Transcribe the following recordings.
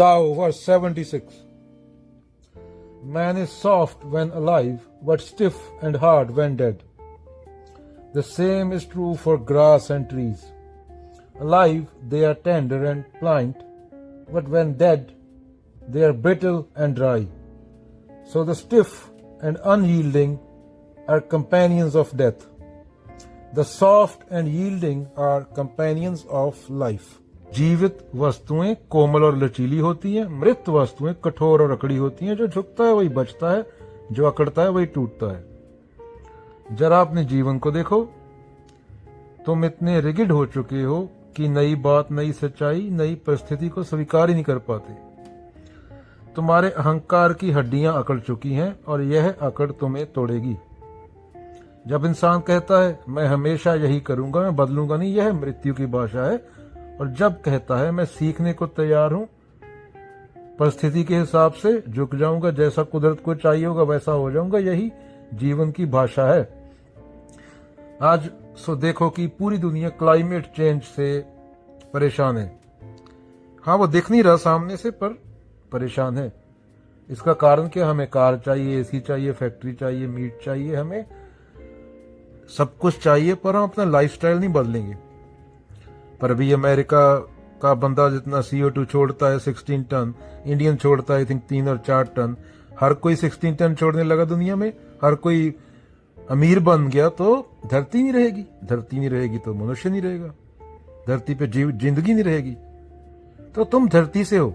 Tao, verse 76. Man is soft when alive, but stiff and hard when dead. The same is true for grass and trees. Alive, they are tender and pliant, but when dead, they are brittle and dry. So the stiff and unyielding are companions of death. The soft and yielding are companions of life. जीवित वस्तुएं कोमल और लचीली होती हैं, मृत वस्तुएं कठोर और अकड़ी होती हैं। जो झुकता है वही बचता है, जो अकड़ता है वही टूटता है। जरा अपने जीवन को देखो, तुम इतने रिगिड हो चुके हो कि नई बात, नई सच्चाई, नई परिस्थिति को स्वीकार ही नहीं कर पाते। तुम्हारे अहंकार की हड्डियां अकड़ चुकी हैं और यह अकड़ तुम्हें तोड़ेगी। जब इंसान कहता है मैं हमेशा यही करूंगा, मैं बदलूंगा नहीं, यह मृत्यु की भाषा है। और जब कहता है मैं सीखने को तैयार हूं, परिस्थिति के हिसाब से झुक जाऊंगा, जैसा कुदरत को चाहिए होगा वैसा हो जाऊंगा, यही जीवन की भाषा है। आज सो देखो कि पूरी दुनिया क्लाइमेट चेंज से परेशान है। हाँ, वो दिख नहीं रहा सामने से, पर परेशान है। इसका कारण क्या? हमें कार चाहिए, एसी चाहिए, फैक्ट्री चाहिए, मीट चाहिए, हमें सब कुछ चाहिए, पर हम अपना लाइफस्टाइल नहीं बदलेंगे। पर अभी अमेरिका का बंदा जितना CO2 छोड़ता है 16 टन, इंडियन छोड़ता है आई थिंक 3 और 4 टन। हर कोई 16 टन छोड़ने लगा दुनिया में, हर कोई अमीर बन गया तो धरती नहीं रहेगी। धरती नहीं रहेगी तो मनुष्य नहीं रहेगा, धरती पे जिंदगी नहीं रहेगी। तो तुम धरती से हो,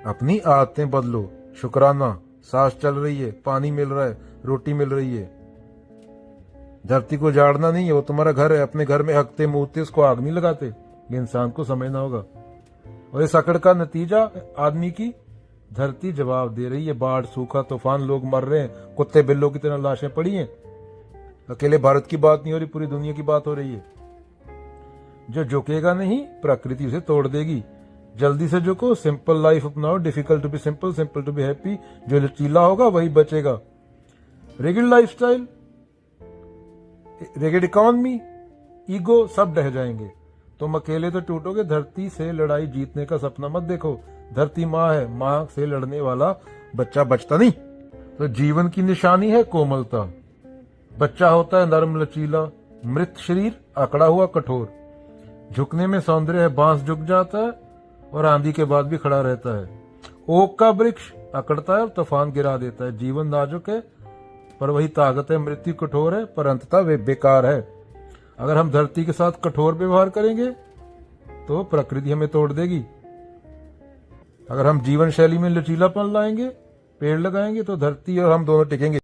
अपनी आदतें बदलो। शुक्राना, सांस चल रही है, पानी मिल रहा है, रोटी मिल रही है। धरती को जाड़ना नहीं है, वो तुम्हारा घर है। अपने घर में हकते मूतते, उसको आग नहीं लगाते। ये इंसान को समझना होगा। और इस अकड़ का नतीजा आदमी की धरती जवाब दे रही है। बाढ़, सूखा, तूफान, लोग मर रहे हैं, कुत्ते बिल्लों की तरह लाशें पड़ी हैं। अकेले भारत की बात नहीं हो रही, पूरी दुनिया की बात हो रही है। जो झुकेगा नहीं, प्रकृति उसे तोड़ देगी। जल्दी से झुको, सिंपल लाइफ अपनाओ। Difficult to be simple, simple to be happy. जो लचीला होगा वही बचेगा। Rigid lifestyle, rigid economy, ego सब ढह जाएंगे। तुम अकेले तो टूटोगे। धरती से लड़ाई जीतने का सपना मत देखो। धरती माँ है, माँ से लड़ने वाला बच्चा बचता नहीं। तो जीवन की निशानी है कोमलता। बच्चा होता है नरम लचीला, मृत शरीर अकड़ा हुआ कठोर। झुकने में सौंदर्य है, बांस झुक जाता है और आंधी के बाद भी खड़ा रहता है। ओक का वृक्ष अकड़ता है और तूफान गिरा देता है। जीवन नाजुक है पर वही ताकत है। मृत्यु कठोर है पर अंततः वे बेकार है। अगर हम धरती के साथ कठोर व्यवहार करेंगे तो प्रकृति हमें तोड़ देगी। अगर हम जीवन शैली में लचीलापन लाएंगे, पेड़ लगाएंगे, तो धरती और हम दोनों टिकेंगे।